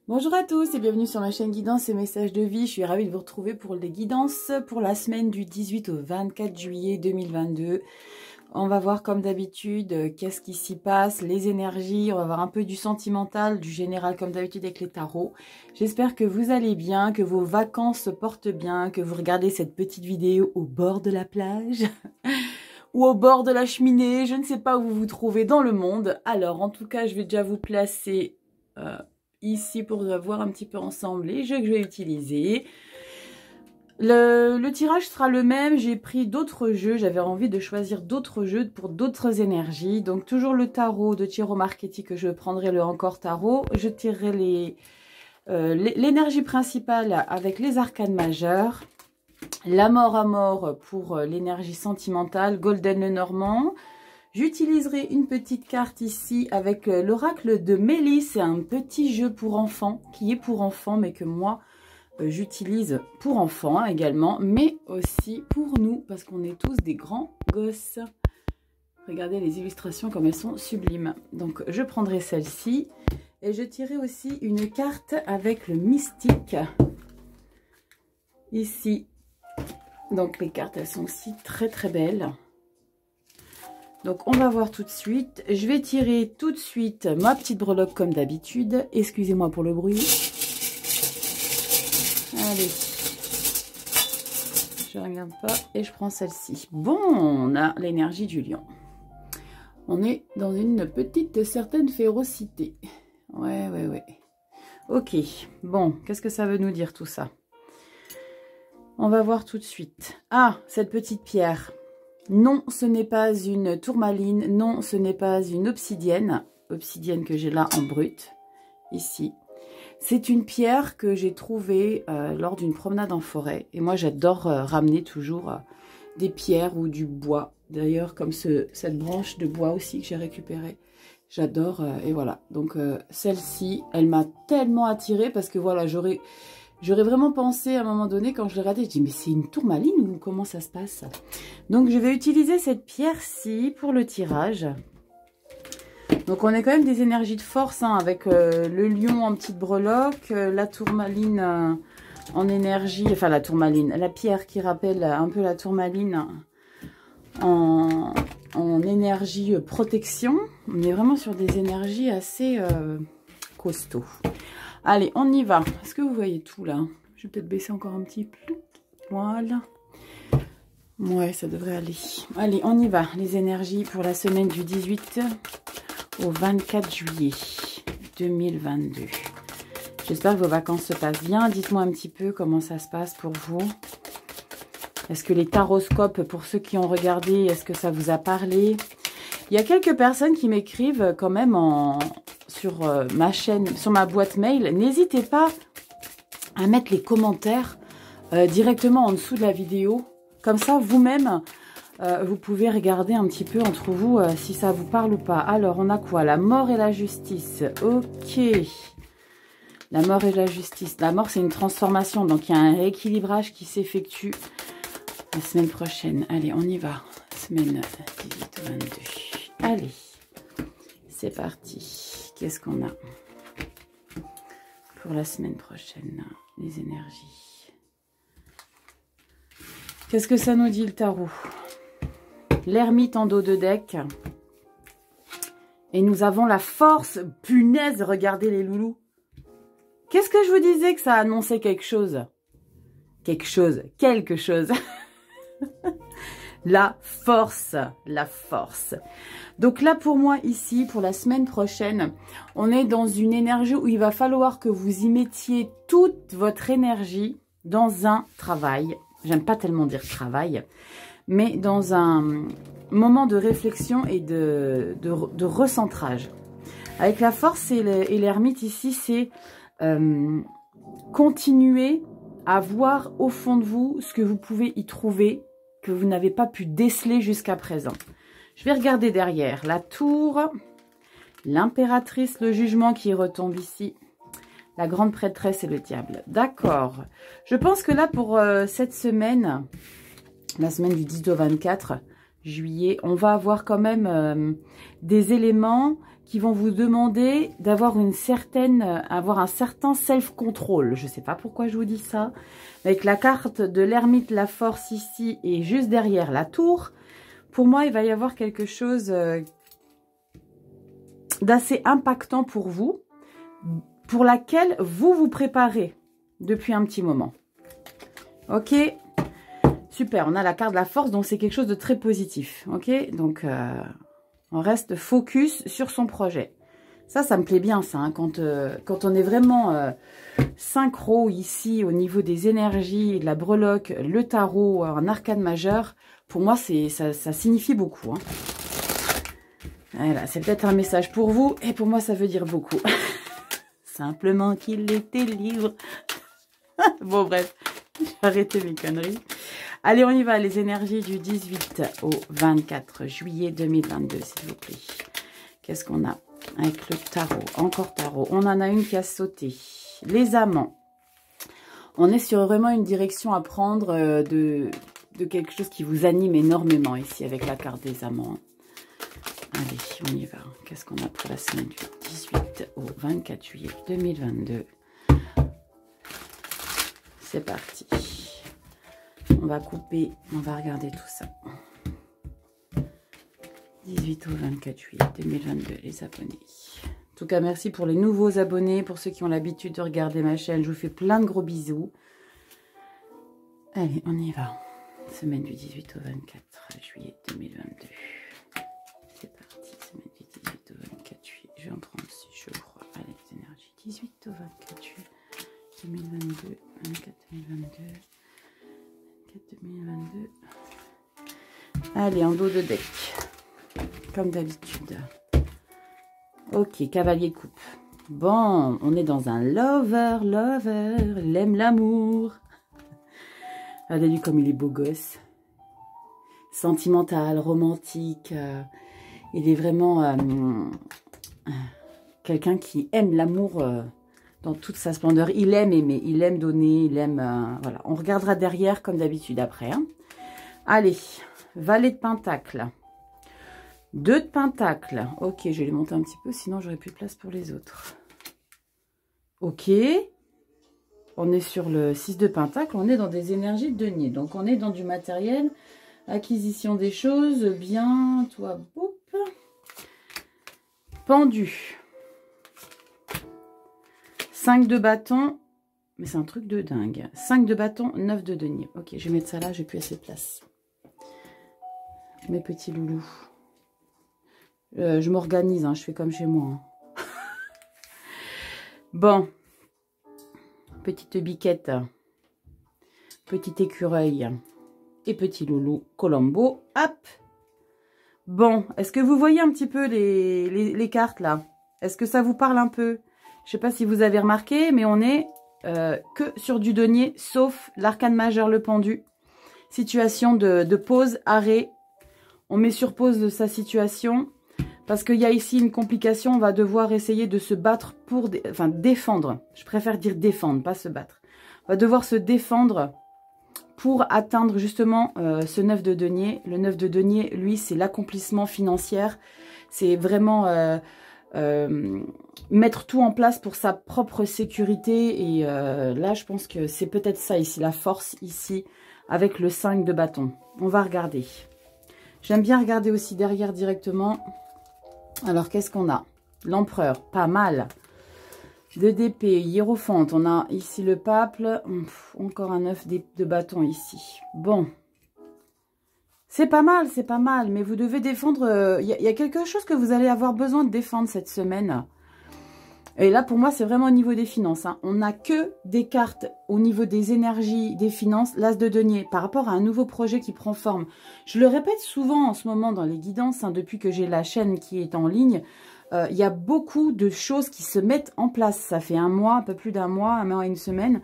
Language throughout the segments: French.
Bonjour à tous et bienvenue sur ma chaîne Guidance et Messages de Vie. Je suis ravie de vous retrouver pour les guidances pour la semaine du 18 au 24 juillet 2022. On va voir comme d'habitude qu'est-ce qui s'y passe, les énergies, on va voir un peu du sentimental, du général comme d'habitude avec les tarots. J'espère que vous allez bien, que vos vacances se portent bien, que vous regardez cette petite vidéo au bord de la plage ou au bord de la cheminée, je ne sais pas où vous vous trouvez dans le monde. Alors en tout cas, je vais déjà vous placer ici pour voir un petit peu ensemble les jeux que je vais utiliser. Le tirage sera le même, j'ai pris d'autres jeux, j'avais envie de choisir d'autres jeux pour d'autres énergies. Donc toujours le tarot de Ciro Marchetti que je prendrai, le Encore Tarot. Je tirerai l'énergie principale avec les arcanes majeures. La mort à mort pour l'énergie sentimentale, Golden Lenormand. J'utiliserai une petite carte ici avec l'oracle de Mélie. C'est un petit jeu pour enfants, qui est pour enfants, mais que moi, j'utilise pour enfants également, mais aussi pour nous, parce qu'on est tous des grands gosses. Regardez les illustrations comme elles sont sublimes. Donc, je prendrai celle-ci. Et je tirerai aussi une carte avec le mystique. Ici. Donc, les cartes, elles sont aussi très, très belles. Donc, on va voir tout de suite. Je vais tirer tout de suite ma petite breloque comme d'habitude. Excusez-moi pour le bruit. Allez. Je ne regarde pas et je prends celle-ci. Bon, on a l'énergie du lion. On est dans une petite certaine férocité. Ouais. Ok. Bon, qu'est-ce que ça veut nous dire tout ça? On va voir tout de suite. Ah, cette petite pierre. Non, ce n'est pas une tourmaline. Non, ce n'est pas une obsidienne. Obsidienne que j'ai là en brut. Ici. C'est une pierre que j'ai trouvée lors d'une promenade en forêt. Et moi, j'adore ramener toujours des pierres ou du bois. D'ailleurs, comme cette branche de bois aussi que j'ai récupérée. J'adore. Et voilà. Donc, celle-ci, elle m'a tellement attirée parce que voilà, j'aurais vraiment pensé à un moment donné, quand je l'ai regardée, je dis mais c'est une tourmaline ou comment ça se passe? Donc je vais utiliser cette pierre-ci pour le tirage. Donc on a quand même des énergies de force hein, avec le lion en petite breloque, la tourmaline en énergie, enfin la tourmaline, la pierre qui rappelle un peu la tourmaline en énergie protection. On est vraiment sur des énergies assez costauds. Allez, on y va. Est-ce que vous voyez tout là? Je vais peut-être baisser encore un petit peu. Voilà. Ouais, ça devrait aller. Allez, on y va. Les énergies pour la semaine du 18 au 24 juillet 2022. J'espère que vos vacances se passent bien. Dites-moi un petit peu comment ça se passe pour vous. Est-ce que les taroscopes, pour ceux qui ont regardé, est-ce que ça vous a parlé? Il y a quelques personnes qui m'écrivent quand même sur ma chaîne, sur ma boîte mail. N'hésitez pas à mettre les commentaires directement en dessous de la vidéo. Comme ça, vous-même, vous pouvez regarder un petit peu entre vous si ça vous parle ou pas. Alors, on a quoi? La mort et la justice. Ok. La mort et la justice. La mort, c'est une transformation. Donc, il y a un rééquilibrage qui s'effectue la semaine prochaine. Allez, on y va. Semaine 18-22. Allez, c'est parti. Qu'est-ce qu'on a pour la semaine prochaine? Les énergies. Qu'est-ce que ça nous dit le tarot? L'ermite en dos de deck. Et nous avons la force. Punaise, regardez les loulous. Qu'est-ce que je vous disais que ça annonçait quelque chose? Quelque chose. La force. Donc là, pour moi, ici, pour la semaine prochaine, on est dans une énergie où il va falloir que vous y mettiez toute votre énergie dans un travail. J'aime pas tellement dire travail, mais dans un moment de réflexion et de recentrage. Avec la force et l'ermite ici, c'est continuer à voir au fond de vous ce que vous pouvez y trouver, que vous n'avez pas pu déceler jusqu'à présent. Je vais regarder derrière. La tour, l'impératrice, le jugement qui retombe ici, la grande prêtresse et le diable. D'accord. Je pense que là, pour cette semaine, la semaine du 10 au 24 juillet, on va avoir quand même des éléments qui vont vous demander d'avoir avoir un certain self-control. Je ne sais pas pourquoi je vous dis ça. Avec la carte de l'ermite, la force ici et juste derrière la tour, pour moi, il va y avoir quelque chose d'assez impactant pour vous, pour laquelle vous vous préparez depuis un petit moment. Ok, super, on a la carte de la force, donc c'est quelque chose de très positif. Ok, donc on reste focus sur son projet. Ça me plaît bien, ça, hein, quand on est vraiment synchro ici au niveau des énergies, de la breloque, le tarot, un arcane majeur. Pour moi, ça signifie beaucoup. Hein. Voilà, c'est peut-être un message pour vous, et pour moi, ça veut dire beaucoup. Simplement qu'il était libre. Bon, bref, j'ai arrêté mes conneries. Allez, on y va, les énergies du 18 au 24 juillet 2022, s'il vous plaît. Qu'est-ce qu'on a avec le tarot? Encore tarot. On en a une qui a sauté. Les amants. On est sur vraiment une direction à prendre de quelque chose qui vous anime énormément ici avec la carte des amants. Allez, on y va. Qu'est-ce qu'on a pour la semaine du 18 au 24 juillet 2022? C'est parti. On va couper, on va regarder tout ça. 18 au 24 juillet 2022, les abonnés. En tout cas, merci pour les nouveaux abonnés, pour ceux qui ont l'habitude de regarder ma chaîne. Je vous fais plein de gros bisous. Allez, on y va. Semaine du 18 au 24 juillet 2022. C'est parti, semaine du 18 au 24 juillet. Je vais en prendre 6, je crois. Allez, les énergies. 18 au 24 juillet 2022. 24 2022. 24 2022. Allez, en dos de deck. Comme d'habitude. Ok, cavalier de coupe. Bon, on est dans un lover. Il aime l'amour. Regardez-lui comme il est beau gosse. Sentimental, romantique. Il est vraiment quelqu'un qui aime l'amour dans toute sa splendeur. Il aime aimer, il aime donner, il aime... voilà, on regardera derrière comme d'habitude après. Hein. Allez, valet de pentacle. 2 de pentacle. Ok, je vais les monter un petit peu, sinon j'aurai plus de place pour les autres. Ok. On est sur le 6 de pentacle. On est dans des énergies de denier. Donc, on est dans du matériel, acquisition des choses, bien, toi, boum. Pendu. 5 de bâton. Mais c'est un truc de dingue. 5 de bâton, 9 de denier. Ok, je vais mettre ça là, j'ai plus assez de place. Mes petits loulous. Je m'organise, hein, je fais comme chez moi. Hein. Bon. Petite biquette. Petit écureuil. Et petit loulou Colombo. Hop. Bon, est-ce que vous voyez un petit peu les cartes là? Est-ce que ça vous parle un peu? Je sais pas si vous avez remarqué, mais on est que sur du denier, sauf l'arcane majeur, le pendu. Situation de pause, arrêt. On met sur pause sa situation. Parce qu'il y a ici une complication, on va devoir essayer de se battre pour... Enfin, défendre. Je préfère dire défendre, pas se battre. On va devoir se défendre pour atteindre justement ce 9 de denier. Le 9 de denier, lui, c'est l'accomplissement financier. C'est vraiment mettre tout en place pour sa propre sécurité. Et là, je pense que c'est peut-être ça ici, la force ici, avec le 5 de bâton. On va regarder. J'aime bien regarder aussi derrière directement... Alors, qu'est-ce qu'on a? L'empereur, pas mal. 2 d'épée, hiérophante. On a ici le pape. Encore un 9 de bâton ici. Bon. C'est pas mal, c'est pas mal. Mais vous devez défendre... Il y a quelque chose que vous allez avoir besoin de défendre cette semaine. Et là, pour moi, c'est vraiment au niveau des finances. Hein. On n'a que des cartes au niveau des énergies, des finances, l'as de denier, par rapport à un nouveau projet qui prend forme. Je le répète souvent en ce moment dans les guidances, hein, depuis que j'ai la chaîne qui est en ligne. Il y a beaucoup de choses qui se mettent en place. Ça fait un mois, un peu plus d'un mois, un mois et une semaine.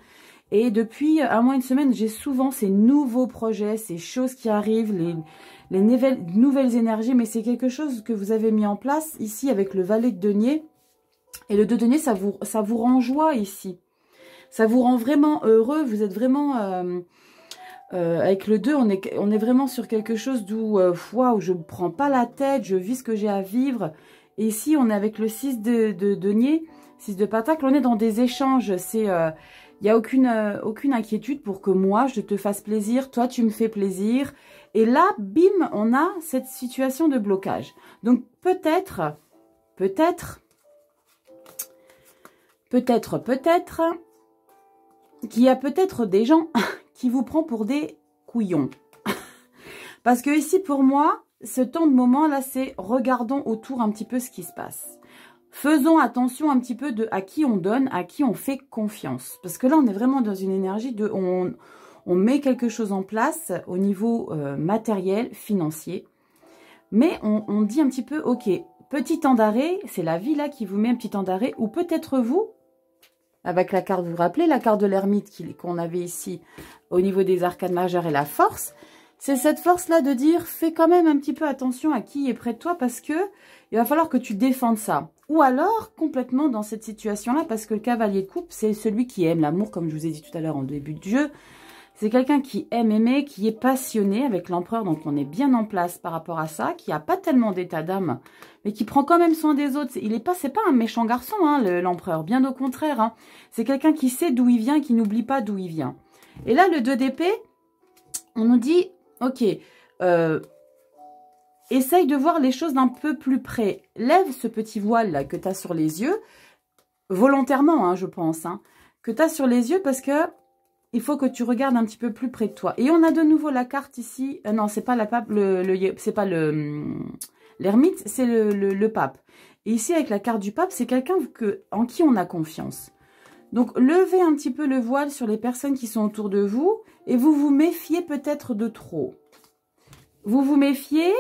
Et depuis un mois et une semaine, j'ai souvent ces nouveaux projets, ces choses qui arrivent, les nouvelles énergies. Mais c'est quelque chose que vous avez mis en place ici avec le valet de denier. Et le 2 de denier, ça vous rend joie ici. Ça vous rend vraiment heureux. Vous êtes vraiment... avec le 2, on est vraiment sur quelque chose d'où waouh, je ne prends pas la tête, je vis ce que j'ai à vivre. Et ici, on est avec le 6 de denier, 6 de pentacle. On est dans des échanges. Il n'y a aucune inquiétude pour que moi, je te fasse plaisir. Toi, tu me fais plaisir. Et là, bim, on a cette situation de blocage. Donc, peut-être, qu'il y a peut-être des gens qui vous prennent pour des couillons. Parce que ici, pour moi, ce temps de moment là, c'est regardons autour un petit peu ce qui se passe. Faisons attention un petit peu à qui on donne, à qui on fait confiance. Parce que là, on est vraiment dans une énergie de... On met quelque chose en place au niveau matériel, financier. Mais on dit un petit peu, ok, petit temps d'arrêt, c'est la vie là qui vous met un petit temps d'arrêt. Ou peut-être vous, avec la carte, vous vous rappelez, la carte de l'ermite qu'on avait ici au niveau des arcades majeures et la force. C'est cette force-là de dire, fais quand même un petit peu attention à qui est près de toi parce que il va falloir que tu défendes ça. Ou alors, complètement dans cette situation-là, parce que le cavalier de coupe, c'est celui qui aime l'amour, comme je vous ai dit tout à l'heure en début de jeu. C'est quelqu'un qui aime aimer, qui est passionné avec l'empereur, donc on est bien en place par rapport à ça, qui n'a pas tellement d'état d'âme, mais qui prend quand même soin des autres. C'est pas un méchant garçon, hein, l'empereur, bien au contraire. Hein. C'est quelqu'un qui sait d'où il vient, qui n'oublie pas d'où il vient. Et là, le 2 d'épée, on nous dit, ok, essaye de voir les choses d'un peu plus près. Lève ce petit voile là que tu as sur les yeux, volontairement, hein, je pense, hein, que tu as sur les yeux parce que il faut que tu regardes un petit peu plus près de toi. Et on a de nouveau la carte ici. Non, c'est pas la pape, c'est pas l'ermite, c'est le pape. Et ici, avec la carte du pape, c'est quelqu'un en qui on a confiance. Donc, levez un petit peu le voile sur les personnes qui sont autour de vous et vous vous méfiez peut-être de trop. Vous vous méfiez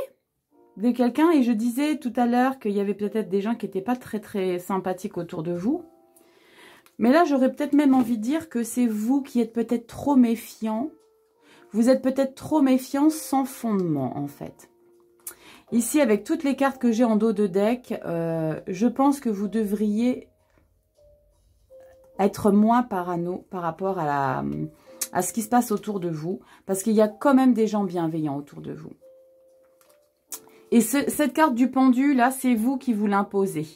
de quelqu'un et je disais tout à l'heure qu'il y avait peut-être des gens qui n'étaient pas très très sympathiques autour de vous. Mais là, j'aurais peut-être même envie de dire que c'est vous qui êtes peut-être trop méfiant. Vous êtes peut-être trop méfiant sans fondement, en fait. Ici, avec toutes les cartes que j'ai en dos de deck, je pense que vous devriez être moins parano par rapport à ce qui se passe autour de vous. Parce qu'il y a quand même des gens bienveillants autour de vous. Et cette carte du pendu, là, c'est vous qui vous l'imposez.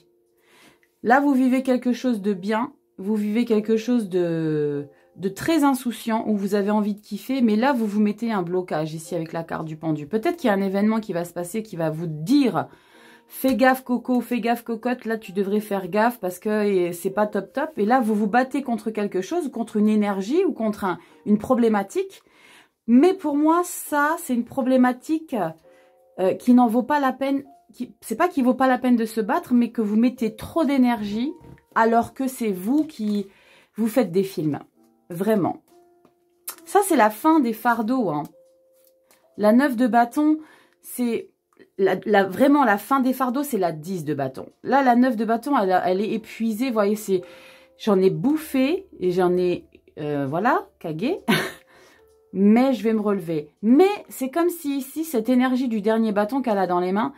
Là, vous vivez quelque chose de bien. Vous vivez quelque chose de très insouciant où vous avez envie de kiffer. Mais là, vous vous mettez un blocage ici avec la carte du pendu. Peut-être qu'il y a un événement qui va se passer qui va vous dire « Fais gaffe Coco, fais gaffe Cocotte, là tu devrais faire gaffe parce que c'est pas top top. » Et là, vous vous battez contre quelque chose, contre une énergie ou contre une problématique. Mais pour moi, ça, c'est une problématique qui n'en vaut pas la peine. C'est pas qu'il vaut pas la peine de se battre, mais que vous mettez trop d'énergie alors que c'est vous qui vous faites des films. Vraiment. Ça, c'est la fin des fardeaux. Hein. La 9 de bâton, c'est vraiment la fin des fardeaux, c'est la 10 de bâton. Là, la 9 de bâton, elle est épuisée. Vous voyez, j'en ai bouffé et j'en ai, voilà, cagué. Mais je vais me relever. Mais c'est comme si ici, cette énergie du dernier bâton qu'elle a dans les mains,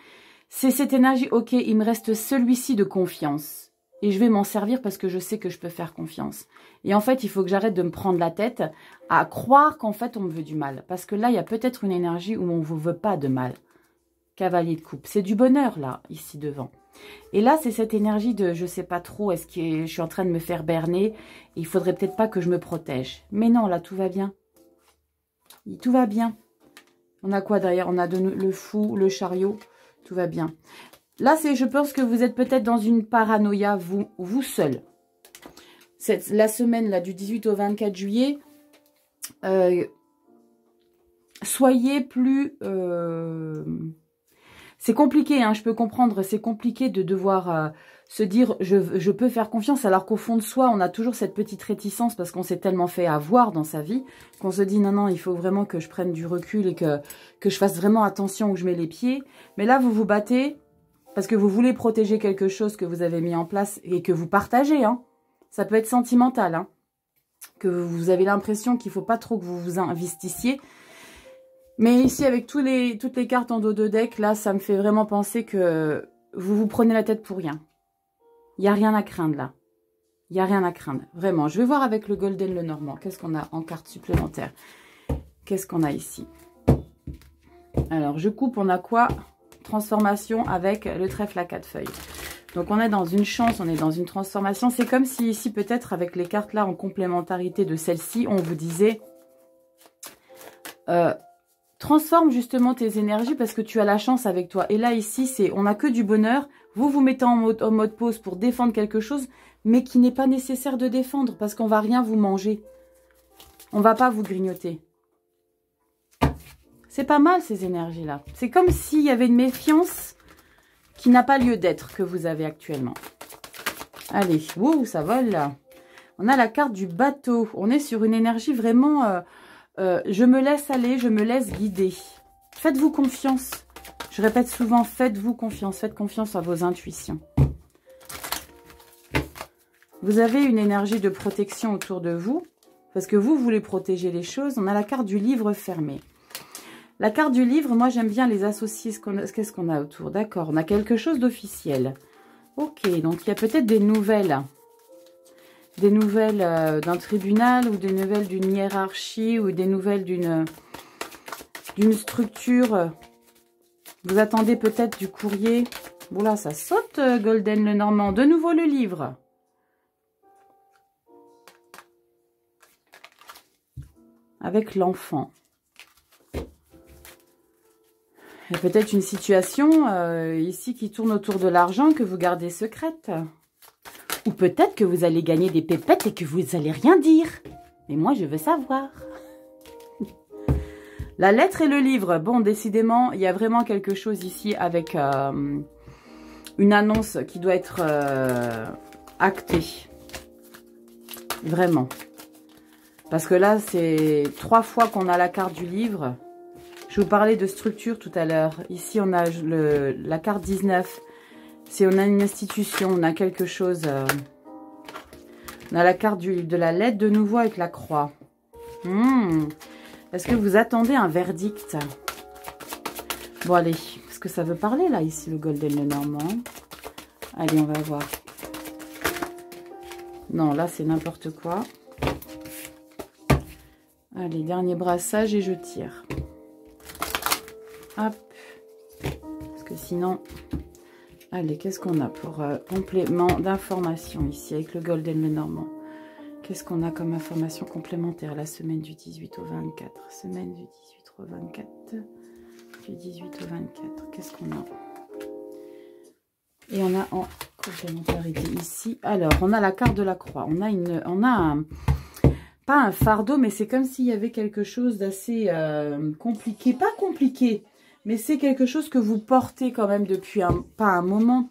c'est cette énergie, ok, il me reste celui-ci de confiance. Et je vais m'en servir parce que je sais que je peux faire confiance. Et en fait, il faut que j'arrête de me prendre la tête à croire qu'en fait, on me veut du mal. Parce que là, il y a peut-être une énergie où on ne vous veut pas de mal. Cavalier de coupe. C'est du bonheur, là, ici devant. Et là, c'est cette énergie de, je sais pas trop, est-ce que je suis en train de me faire berner? Il faudrait peut-être pas que je me protège. Mais non, là, tout va bien. Tout va bien. On a quoi derrière? On a le fou, le chariot. Tout va bien. Là, je pense que vous êtes peut-être dans une paranoïa, vous seul. La semaine là, du 18 au 24 juillet, soyez plus... c'est compliqué, hein, je peux comprendre, c'est compliqué de devoir se dire je peux faire confiance, alors qu'au fond de soi, on a toujours cette petite réticence parce qu'on s'est tellement fait avoir dans sa vie, qu'on se dit non, il faut vraiment que je prenne du recul et que je fasse vraiment attention où je mets les pieds. Mais là, vous vous battez... Parce que vous voulez protéger quelque chose que vous avez mis en place et que vous partagez. Hein. Ça peut être sentimental. Hein. Que vous avez l'impression qu'il ne faut pas trop que vous vous investissiez. Mais ici, avec toutes les cartes en dos de deck, là, ça me fait vraiment penser que vous vous prenez la tête pour rien. Il n'y a rien à craindre là. Il n'y a rien à craindre. Vraiment. Je vais voir avec le Golden le Normand. Qu'est-ce qu'on a en carte supplémentaire? Qu'est-ce qu'on a ici? Alors, je coupe. On a quoi? transformation avec le trèfle à 4 feuilles. Donc on est dans une chance, on est dans une transformation. C'est comme si ici peut-être avec les cartes là en complémentarité de celle-ci, on vous disait transforme justement tes énergies parce que tu as la chance avec toi. Et là ici, on n'a que du bonheur. Vous vous mettez en mode pause pour défendre quelque chose, mais qui n'est pas nécessaire de défendre parce qu'on va rien vous manger. On va pas vous grignoter. C'est pas mal ces énergies-là. C'est comme s'il y avait une méfiance qui n'a pas lieu d'être que vous avez actuellement. Allez, ouh, ça vole là. On a la carte du bateau. On est sur une énergie vraiment... je me laisse aller, je me laisse guider. Faites-vous confiance. Je répète souvent, faites-vous confiance. Faites confiance à vos intuitions. Vous avez une énergie de protection autour de vous. Parce que vous voulez protéger les choses. On a la carte du livre fermé. La carte du livre, moi j'aime bien les associer. Qu'est-ce qu'on a autour? D'accord, on a quelque chose d'officiel. Ok, donc il y a peut-être des nouvelles. Des nouvelles d'un tribunal ou des nouvelles d'une hiérarchie ou des nouvelles d'une structure. Vous attendez peut-être du courrier. Oula, ça saute, Golden Lenormand. De nouveau le livre. Avec l'enfant. Il y a peut-être une situation ici qui tourne autour de l'argent que vous gardez secrète. Ou peut-être que vous allez gagner des pépettes et que vous n'allez rien dire. Mais moi, je veux savoir. La lettre et le livre. Bon, décidément, il y a vraiment quelque chose ici avec une annonce qui doit être actée. Vraiment. Parce que là, c'est 3 fois qu'on a la carte du livre. Je vous parlais de structure tout à l'heure. Ici, on a la carte 19. On a une institution, on a quelque chose. On a la carte de la lettre de nouveau avec la croix. Est-ce que vous attendez un verdict? Bon, allez. Est-ce que ça veut parler, là, ici, le Golden Lenormand? Allez, on va voir. Non, là, c'est n'importe quoi. Allez, dernier brassage et je tire. Hop. Parce que sinon... Allez, qu'est-ce qu'on a pour complément d'information ici avec le Golden Lenormand? Qu'est-ce qu'on a comme information complémentaire la semaine du 18 au 24? Semaine du 18 au 24. Du 18 au 24. Qu'est-ce qu'on a? Et on a en complémentarité ici. Alors, on a la carte de la croix. On a un... Pas un fardeau, mais c'est comme s'il y avait quelque chose d'assez compliqué. Pas compliqué, mais c'est quelque chose que vous portez quand même depuis pas un moment.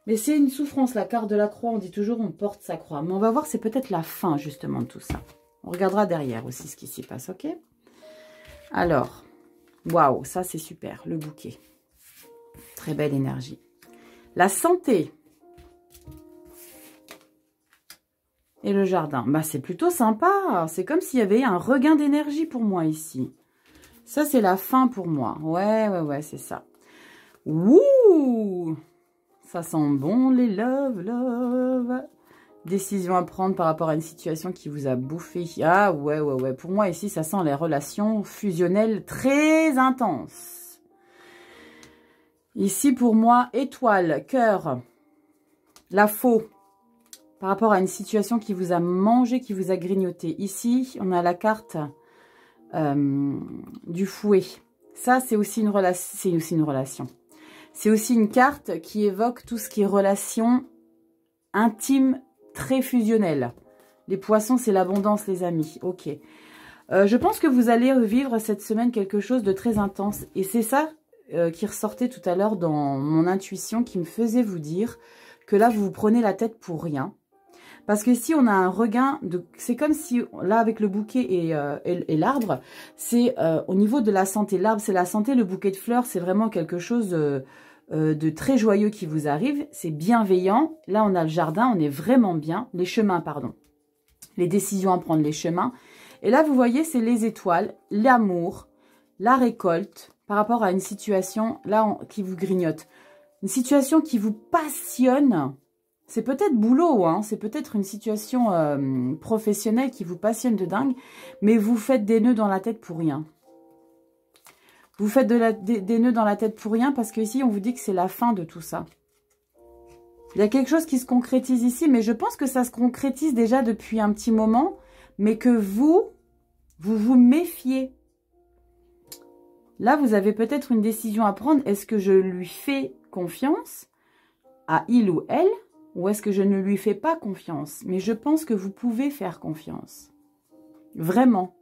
Mais c'est une souffrance, la carte de la croix. On dit toujours on porte sa croix. Mais on va voir, c'est peut-être la fin justement de tout ça. On regardera derrière aussi ce qui s'y passe, ok? Alors, waouh, ça c'est super, le bouquet. Très belle énergie. La santé. Et le jardin. Bah, c'est plutôt sympa. C'est comme s'il y avait un regain d'énergie pour moi ici. Ça, c'est la fin pour moi. Ouais, c'est ça. Ouh! Ça sent bon, les love. Décision à prendre par rapport à une situation qui vous a bouffé. Ah, ouais. Pour moi, ici, ça sent les relations fusionnelles très intenses. Ici, pour moi, étoile, cœur, la faux. Par rapport à une situation qui vous a mangé, qui vous a grignoté. Ici, on a la carte du fouet. Ça, c'est aussi une relation. C'est aussi une carte qui évoque tout ce qui est relation intime, très fusionnelle. Les poissons, c'est l'abondance, les amis. Ok. Je pense que vous allez revivre cette semaine quelque chose de très intense. Et c'est ça qui ressortait tout à l'heure dans mon intuition, qui me faisait vous dire que là, vous vous prenez la tête pour rien. Parce que si on a un regain, c'est comme si, là avec le bouquet et l'arbre, c'est au niveau de la santé. L'arbre, c'est la santé, le bouquet de fleurs, c'est vraiment quelque chose de très joyeux qui vous arrive. C'est bienveillant. Là, on a le jardin, on est vraiment bien. Les chemins, pardon. Les décisions à prendre, les chemins. Et là, vous voyez, c'est les étoiles, l'amour, la récolte, par rapport à une situation là qui vous grignote. Une situation qui vous passionne. C'est peut-être boulot, hein, c'est peut-être une situation professionnelle qui vous passionne de dingue, mais vous faites des nœuds dans la tête pour rien. Vous faites des nœuds dans la tête pour rien parce qu'ici, on vous dit que c'est la fin de tout ça. Il y a quelque chose qui se concrétise ici, mais je pense que ça se concrétise déjà depuis un petit moment, mais que vous vous méfiez. Là, vous avez peut-être une décision à prendre. Est-ce que je lui fais confiance à il ou elle, ou est-ce que je ne lui fais pas confiance? Mais je pense que vous pouvez faire confiance. Vraiment.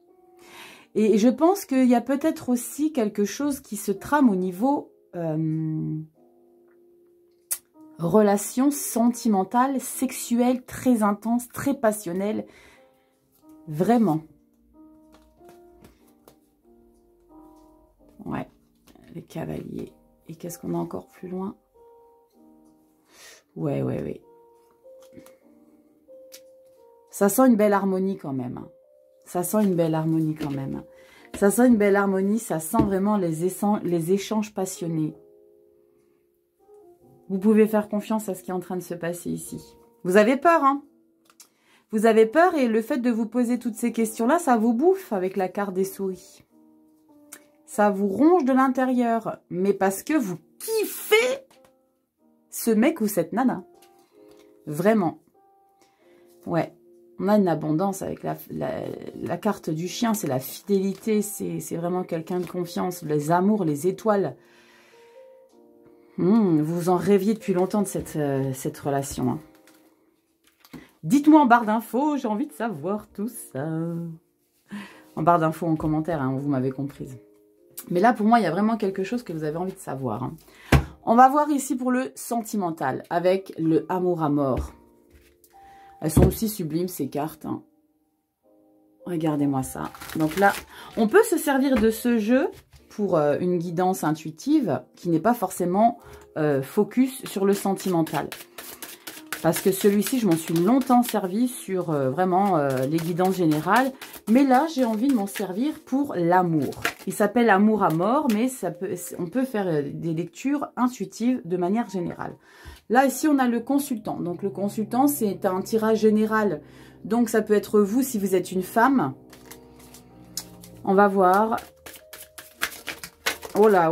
Et je pense qu'il y a peut-être aussi quelque chose qui se trame au niveau relation sentimentale, sexuelle, très intense, très passionnelle. Vraiment. Ouais, les cavaliers. Et qu'est-ce qu'on a encore plus loin? Ouais. Ça sent une belle harmonie quand même. Ça sent une belle harmonie quand même. Ça sent une belle harmonie, ça sent vraiment les échanges passionnés. Vous pouvez faire confiance à ce qui est en train de se passer ici. Vous avez peur, hein? Vous avez peur et le fait de vous poser toutes ces questions-là, ça vous bouffe avec la carte des souris. Ça vous ronge de l'intérieur, mais parce que vous kiffez ce mec ou cette nana. Vraiment. Ouais. On a une abondance avec la carte du chien, c'est la fidélité, c'est vraiment quelqu'un de confiance, les amours, les étoiles. Vous en rêviez depuis longtemps de cette relation. Hein. Dites-moi en barre d'infos, j'ai envie de savoir tout ça. En barre d'infos, en commentaire, hein, vous m'avez comprise. Mais là, pour moi, il y a vraiment quelque chose que vous avez envie de savoir. Hein. On va voir ici pour le sentimental, avec le amour à mort. Elles sont aussi sublimes, ces cartes. Hein. Regardez-moi ça. Donc là, on peut se servir de ce jeu pour une guidance intuitive qui n'est pas forcément focus sur le sentimental. Parce que celui-ci, je m'en suis longtemps servi sur vraiment les guidances générales. Mais là, j'ai envie de m'en servir pour l'amour. Il s'appelle Amour à mort, mais on peut faire des lectures intuitives de manière générale. Là, ici, on a le consultant. Donc, le consultant, c'est un tirage général. Donc, ça peut être vous si vous êtes une femme. On va voir. Oh là.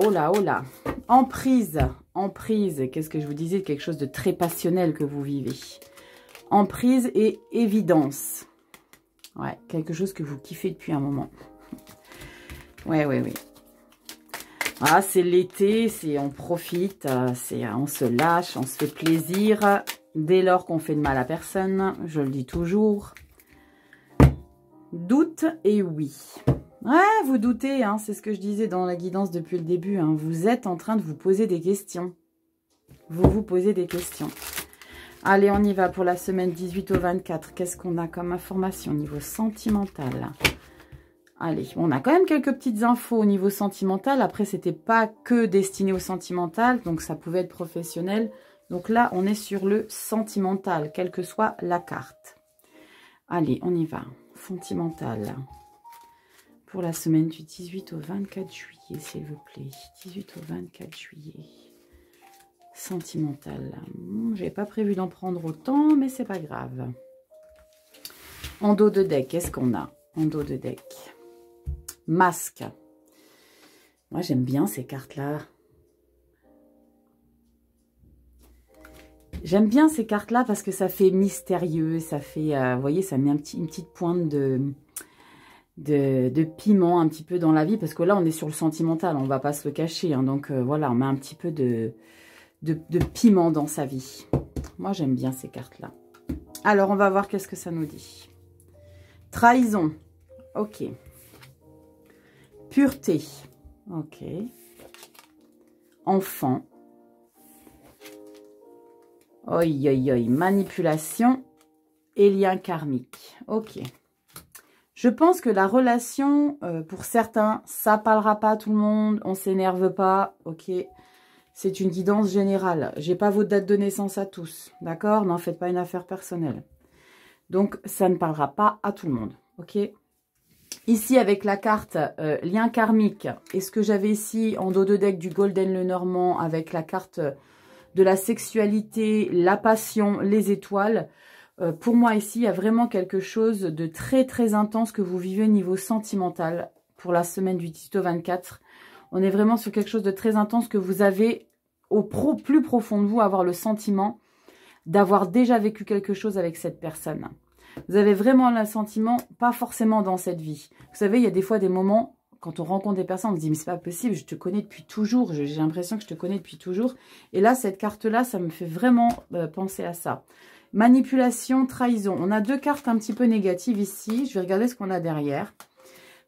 Emprise. Qu'est-ce que je vous disais? Quelque chose de très passionnel que vous vivez. Emprise et évidence. Ouais, quelque chose que vous kiffez depuis un moment. Ouais. Ah, c'est l'été, on profite, on se lâche, on se fait plaisir. Dès lors qu'on fait de mal à personne, je le dis toujours. Doute et oui. Ouais, vous doutez, hein, c'est ce que je disais dans la guidance depuis le début. Hein, vous êtes en train de vous poser des questions. Vous vous posez des questions. Allez, on y va pour la semaine 18 au 24. Qu'est-ce qu'on a comme information au niveau sentimental? Allez, on a quand même quelques petites infos au niveau sentimental. Après, c'était pas que destiné au sentimental, donc ça pouvait être professionnel. Donc là, on est sur le sentimental, quelle que soit la carte. Allez, on y va. Sentimental. Pour la semaine du 18 au 24 juillet, s'il vous plaît. 18 au 24 juillet. Sentimental. J'ai pas prévu d'en prendre autant, mais c'est pas grave. En dos de deck, qu'est-ce qu'on a? En dos de deck. Masque. Moi, j'aime bien ces cartes-là. J'aime bien ces cartes-là parce que ça fait mystérieux. Ça fait, vous voyez, ça met une petite pointe de piment un petit peu dans la vie. Parce que là, on est sur le sentimental. On ne va pas se le cacher. Hein, donc, voilà, on met un petit peu de piment dans sa vie. Moi, j'aime bien ces cartes-là. Alors, on va voir qu'est-ce que ça nous dit. Trahison. Ok. Pureté. Ok. Enfant. Oi. Manipulation et lien karmique. Ok. Je pense que la relation, pour certains, ça parlera pas à tout le monde. On s'énerve pas. Ok. C'est une guidance générale. J'ai pas votre date de naissance à tous. D'accord? N'en faites pas une affaire personnelle. Donc, ça ne parlera pas à tout le monde. Ok? Ici, avec la carte lien karmique, et ce que j'avais ici en dos de deck du Golden Lenormand, avec la carte de la sexualité, la passion, les étoiles, pour moi ici, il y a vraiment quelque chose de très très intense que vous vivez au niveau sentimental pour la semaine du 18 au 24. On est vraiment sur quelque chose de très intense que vous avez au plus profond de vous, avoir le sentiment d'avoir déjà vécu quelque chose avec cette personne. Vous avez vraiment le sentiment, pas forcément dans cette vie. Vous savez, il y a des fois des moments, quand on rencontre des personnes, on se dit, mais c'est pas possible, je te connais depuis toujours, j'ai l'impression que je te connais depuis toujours. Et là, cette carte-là, ça me fait vraiment penser à ça. Manipulation, trahison. On a deux cartes un petit peu négatives ici. Je vais regarder ce qu'on a derrière.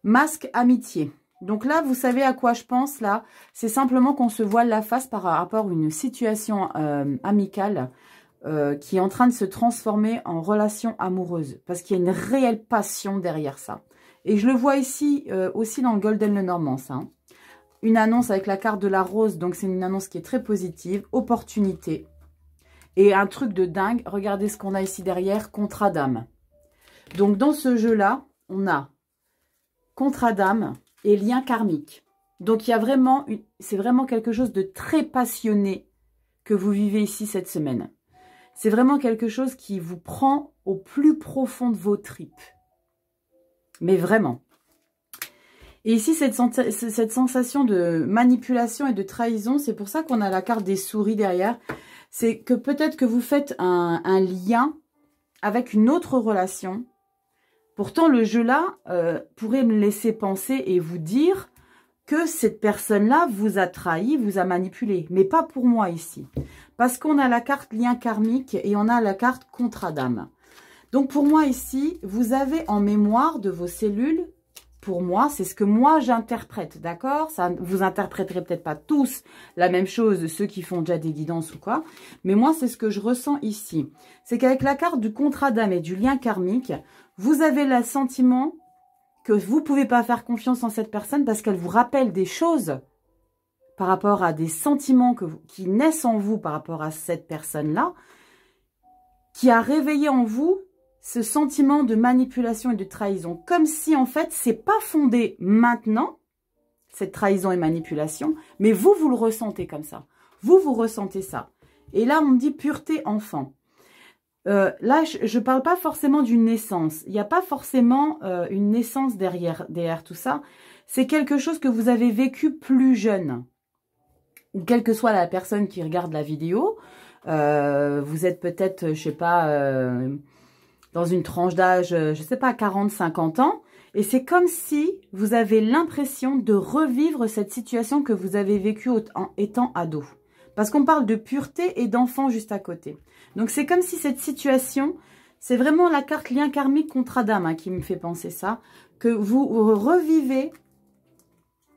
Masque, amitié. Donc là, vous savez à quoi je pense, là. C'est simplement qu'on se voile la face par rapport à une situation amicale qui est en train de se transformer en relation amoureuse. Parce qu'il y a une réelle passion derrière ça. Et je le vois ici, aussi dans le Golden Lenormand, ça. Hein. Une annonce avec la carte de la rose. Donc, c'est une annonce qui est très positive. Opportunité. Et un truc de dingue, regardez ce qu'on a ici derrière, contrat d'âme. Donc, dans ce jeu-là, on a contrat d'âme et lien karmique. Donc, il y a vraiment, c'est vraiment quelque chose de très passionné que vous vivez ici cette semaine. C'est vraiment quelque chose qui vous prend au plus profond de vos tripes. Mais vraiment. Et ici, cette sensation de manipulation et de trahison, c'est pour ça qu'on a la carte des souris derrière. C'est que peut-être que vous faites un lien avec une autre relation. Pourtant, le jeu-là pourrait me laisser penser et vous dire que cette personne-là vous a trahi, vous a manipulé. Mais pas pour moi ici. Parce qu'on a la carte lien karmique et on a la carte contrat d'âme. Donc, pour moi ici, vous avez en mémoire de vos cellules. Pour moi, c'est ce que moi j'interprète, d'accord? Ça, vous interpréterez peut-être pas tous la même chose, ceux qui font déjà des guidances ou quoi. Mais moi, c'est ce que je ressens ici. C'est qu'avec la carte du contrat d'âme et du lien karmique, vous avez le sentiment que vous ne pouvez pas faire confiance en cette personne parce qu'elle vous rappelle des choses par rapport à des sentiments qui naissent en vous par rapport à cette personne-là, qui a réveillé en vous ce sentiment de manipulation et de trahison. Comme si, en fait, c'est pas fondé maintenant, cette trahison et manipulation, mais vous le ressentez comme ça. Vous ressentez ça. Et là, on me dit pureté enfant. Là, je ne parle pas forcément d'une naissance. Il n'y a pas forcément une naissance derrière tout ça. C'est quelque chose que vous avez vécu plus jeune. Ou quelle que soit la personne qui regarde la vidéo, vous êtes peut-être, je sais pas... dans une tranche d'âge, je sais pas, 40-50 ans. Et c'est comme si vous avez l'impression de revivre cette situation que vous avez vécue en étant ado. Parce qu'on parle de pureté et d'enfant juste à côté. Donc c'est comme si cette situation, c'est vraiment la carte lien karmique contrat d'âme hein, qui me fait penser ça. Que vous revivez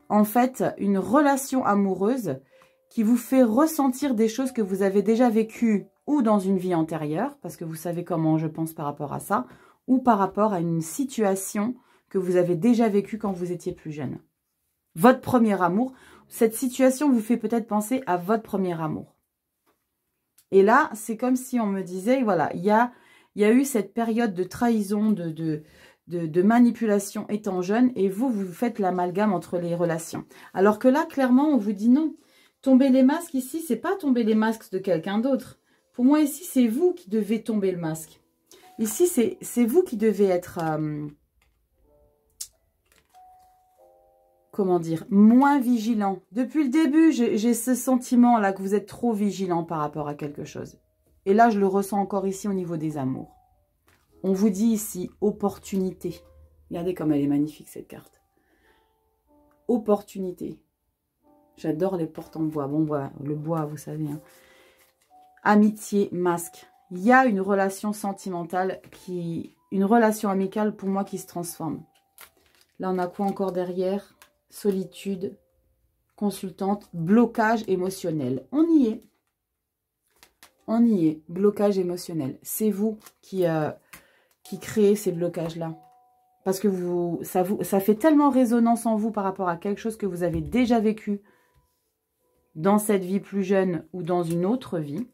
en fait une relation amoureuse qui vous fait ressentir des choses que vous avez déjà vécues ou dans une vie antérieure, parce que vous savez comment je pense par rapport à ça, ou par rapport à une situation que vous avez déjà vécue quand vous étiez plus jeune. Votre premier amour, cette situation vous fait peut-être penser à votre premier amour. Et là, c'est comme si on me disait, voilà, il y a eu cette période de trahison, de manipulation étant jeune, et vous faites l'amalgame entre les relations. Alors que là, clairement, on vous dit non. Tomber les masques ici, c'est pas tomber les masques de quelqu'un d'autre. Pour moi, ici, c'est vous qui devez tomber le masque. Ici, c'est vous qui devez être, comment dire, moins vigilant. Depuis le début, j'ai ce sentiment-là que vous êtes trop vigilant par rapport à quelque chose. Et là, je le ressens encore ici au niveau des amours. On vous dit ici, opportunité. Regardez comme elle est magnifique, cette carte. Opportunité. J'adore les portes en bois. Bon, voilà, le bois, vous savez, hein. Amitié, masque. Il y a une relation sentimentale, une relation amicale pour moi qui se transforme. Là, on a quoi encore derrière? Solitude, consultante, blocage émotionnel. On y est. On y est. Blocage émotionnel. C'est vous qui créez ces blocages-là. Parce que ça fait tellement résonance en vous par rapport à quelque chose que vous avez déjà vécu dans cette vie plus jeune ou dans une autre vie.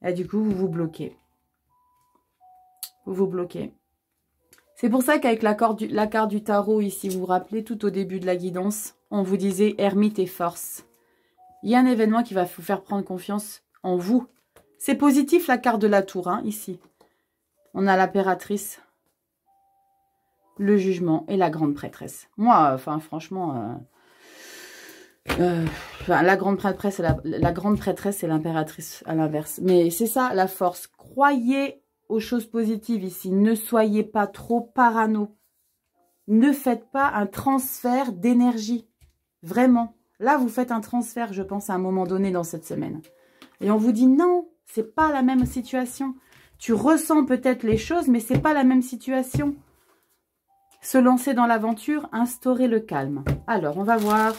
Et du coup, vous vous bloquez. Vous vous bloquez. C'est pour ça qu'avec la carte du tarot ici, vous vous rappelez, tout au début de la guidance, on vous disait ermite et force. Il y a un événement qui va vous faire prendre confiance en vous. C'est positif la carte de la tour, hein, ici. On a l'impératrice, le jugement et la grande prêtresse. Moi, enfin, franchement, Enfin, la grande prêtresse, la grande prêtresse et l'impératrice à l'inverse. Mais c'est ça la force. Croyez aux choses positives ici. Ne soyez pas trop parano. Ne faites pas un transfert d'énergie. Vraiment. Là, vous faites un transfert, je pense, à un moment donné dans cette semaine. Et on vous dit non, c'est pas la même situation. Tu ressens peut-être les choses, mais c'est pas la même situation. Se lancer dans l'aventure, instaurer le calme. Alors, on va voir.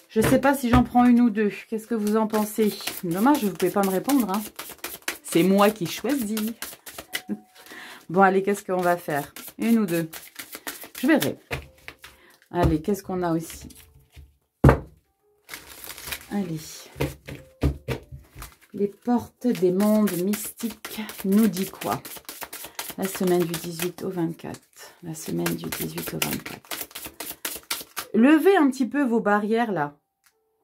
Je sais pas si j'en prends une ou deux. Qu'est-ce que vous en pensez? Dommage, vous pouvez pas me répondre. Hein. C'est moi qui choisis. Bon, allez, qu'est-ce qu'on va faire? Une ou deux? Je verrai. Allez, qu'est-ce qu'on a aussi? Allez. Les portes des mondes mystiques nous dit quoi? La semaine du 18 au 24. La semaine du 18 au 24. Levez un petit peu vos barrières, là,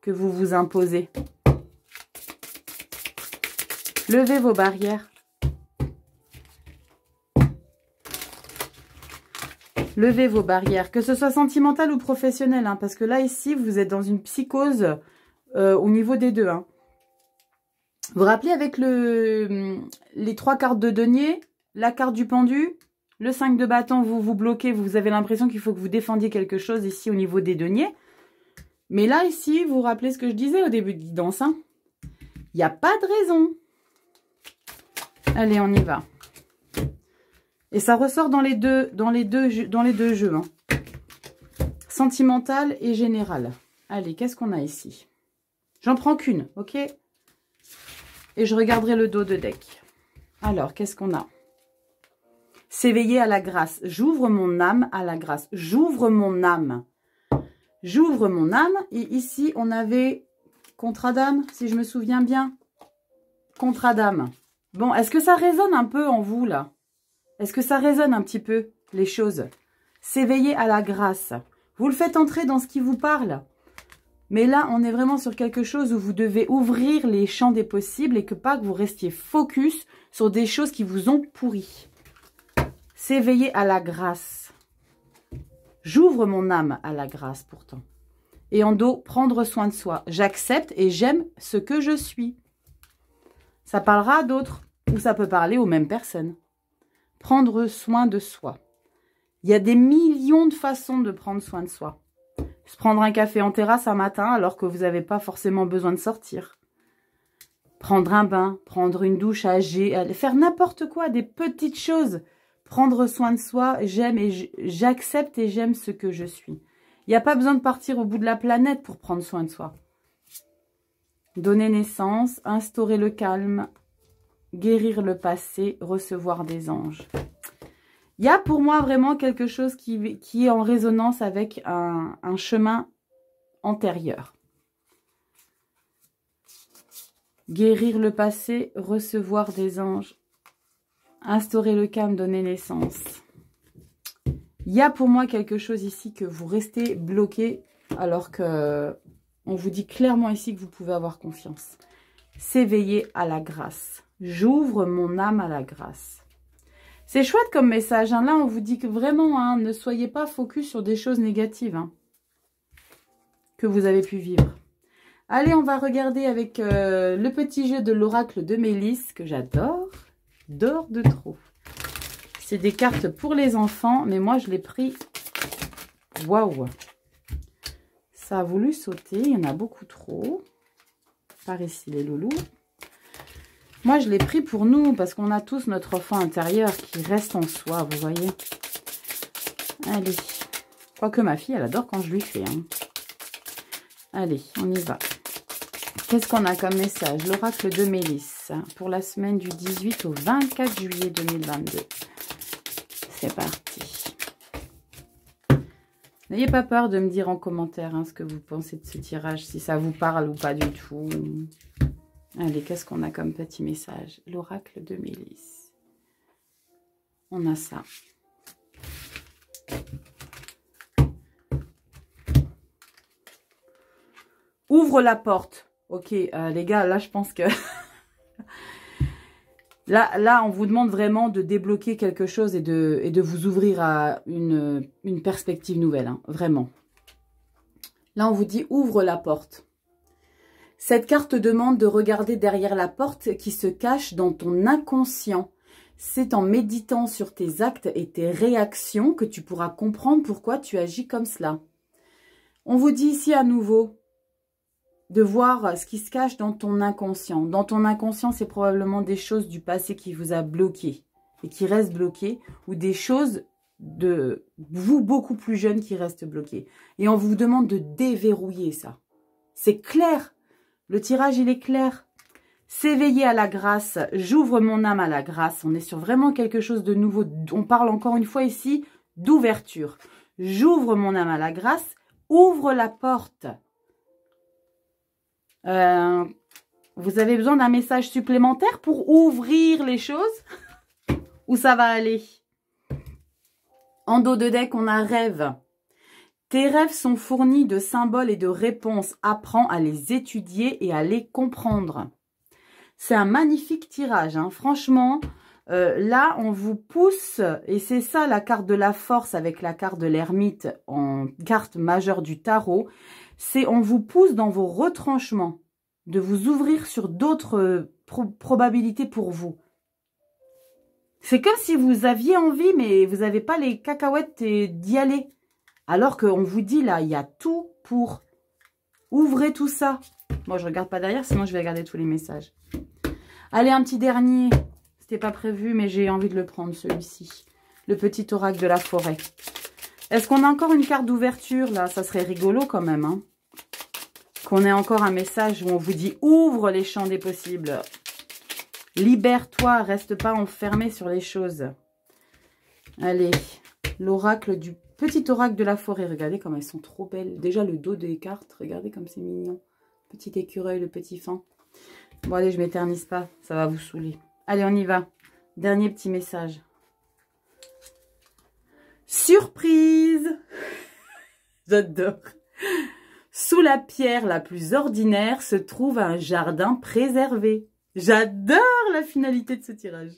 que vous vous imposez. Levez vos barrières. Levez vos barrières, que ce soit sentimental ou professionnel, hein, parce que là, ici, vous êtes dans une psychose au niveau des deux. Hein. Vous vous rappelez avec les 3 cartes de denier, la carte du pendu, le 5 de bâton, vous vous bloquez, vous avez l'impression qu'il faut que vous défendiez quelque chose ici au niveau des deniers. Mais là, ici, vous vous rappelez ce que je disais au début de guidance. Hein. Il n'y a pas de raison. Allez, on y va. Et ça ressort dans les deux jeux. Hein. Sentimental et général. Allez, qu'est-ce qu'on a ici? J'en prends qu'une, ok? Et je regarderai le dos de deck. Alors, qu'est-ce qu'on a? S'éveiller à la grâce. J'ouvre mon âme à la grâce. J'ouvre mon âme. J'ouvre mon âme. Et ici, on avait contrat d'âme, si je me souviens bien. Contrat d'âme. Bon, est-ce que ça résonne un peu en vous, là? Est-ce que ça résonne un petit peu, les choses? S'éveiller à la grâce. Vous le faites entrer dans ce qui vous parle. Mais là, on est vraiment sur quelque chose où vous devez ouvrir les champs des possibles et que pas que vous restiez focus sur des choses qui vous ont pourri. S'éveiller à la grâce. J'ouvre mon âme à la grâce pourtant. Et en dos, prendre soin de soi. J'accepte et j'aime ce que je suis. Ça parlera à d'autres ou ça peut parler aux mêmes personnes. Prendre soin de soi. Il y a des millions de façons de prendre soin de soi. Se prendre un café en terrasse un matin alors que vous n'avez pas forcément besoin de sortir. Prendre un bain, prendre une douche faire n'importe quoi, des petites choses. Prendre soin de soi, j'aime et j'accepte et j'aime ce que je suis. Il n'y a pas besoin de partir au bout de la planète pour prendre soin de soi. Donner naissance, instaurer le calme, guérir le passé, recevoir des anges. Il y a pour moi vraiment quelque chose qui est en résonance avec un chemin antérieur. Guérir le passé, recevoir des anges, instaurer le calme, donner naissance. Il y a pour moi quelque chose ici que vous restez bloqué alors que on vous dit clairement ici que vous pouvez avoir confiance. S'éveiller à la grâce. J'ouvre mon âme à la grâce. C'est chouette comme message. Hein. Là, on vous dit que vraiment, hein, ne soyez pas focus sur des choses négatives hein, que vous avez pu vivre. Allez, on va regarder avec le petit jeu de l'oracle de Mélisse que j'adore. D'or de trop. C'est des cartes pour les enfants, mais moi, je l'ai pris. Waouh! Ça a voulu sauter. Il y en a beaucoup trop. Par ici, les loulous. Moi, je l'ai pris pour nous parce qu'on a tous notre enfant intérieur qui reste en soi, vous voyez. Allez. Quoique ma fille, elle adore quand je lui fais. Hein. Allez, on y va. Qu'est-ce qu'on a comme message? L'oracle de Mélisse pour la semaine du 18 au 24 juillet 2022. C'est parti. N'ayez pas peur de me dire en commentaire hein, ce que vous pensez de ce tirage, si ça vous parle ou pas du tout. Allez, qu'est-ce qu'on a comme petit message? L'oracle de Mélisse. On a ça. Ouvre la porte. Ok, les gars, là, je pense que... là, on vous demande vraiment de débloquer quelque chose et de vous ouvrir à une perspective nouvelle. Hein, vraiment. Là, on vous dit ouvre la porte. Cette carte demande de regarder derrière la porte qui se cache dans ton inconscient. C'est en méditant sur tes actes et tes réactions que tu pourras comprendre pourquoi tu agis comme cela. On vous dit ici à nouveau de voir ce qui se cache dans ton inconscient. Dans ton inconscient, c'est probablement des choses du passé qui vous a bloqué et qui restent bloquées, ou des choses de vous beaucoup plus jeunes qui restent bloquées. Et on vous demande de déverrouiller ça. C'est clair. Le tirage, il est clair. S'éveiller à la grâce. J'ouvre mon âme à la grâce. On est sur vraiment quelque chose de nouveau. On parle encore une fois ici d'ouverture. J'ouvre mon âme à la grâce. Ouvre la porte. Vous avez besoin d'un message supplémentaire pour ouvrir les choses? Où ça va aller? En dos de deck, on a rêve. Tes rêves sont fournis de symboles et de réponses. Apprends à les étudier et à les comprendre. C'est un magnifique tirage, hein. Franchement, là, on vous pousse, et c'est ça la carte de la force avec la carte de l'ermite en carte majeure du tarot. C'est on vous pousse dans vos retranchements, de vous ouvrir sur d'autres probabilités pour vous. C'est comme si vous aviez envie, mais vous n'avez pas les cacahuètes d'y aller. Alors qu'on vous dit là, il y a tout pour ouvrir tout ça. Moi, je regarde pas derrière, sinon je vais regarder tous les messages. Allez, un petit dernier. C'était pas prévu, mais j'ai envie de le prendre, celui-ci. Le petit oracle de la forêt. Est-ce qu'on a encore une carte d'ouverture, là? Ça serait rigolo quand même, hein. Qu'on ait encore un message où on vous dit « Ouvre les champs des possibles ». Libère-toi, reste pas enfermé sur les choses. Allez, l'oracle du petit oracle de la forêt. Regardez comme elles sont trop belles. Déjà, le dos des cartes, regardez comme c'est mignon. Petit écureuil, le petit fan. Bon, allez, je m'éternise pas, ça va vous saouler. Allez, on y va. Dernier petit message. Surprise! J'adore. Sous la pierre la plus ordinaire se trouve un jardin préservé. J'adore la finalité de ce tirage.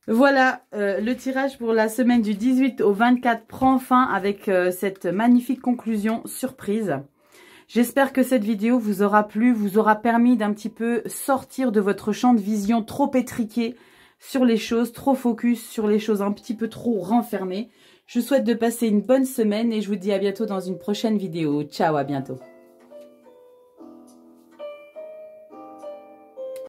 Voilà, le tirage pour la semaine du 18 au 24 prend fin avec cette magnifique conclusion surprise. J'espère que cette vidéo vous aura plu, vous aura permis d'un petit peu sortir de votre champ de vision trop étriqué sur les choses, trop focus sur les choses un petit peu trop renfermées. Je vous souhaite de passer une bonne semaine et je vous dis à bientôt dans une prochaine vidéo. Ciao, à bientôt.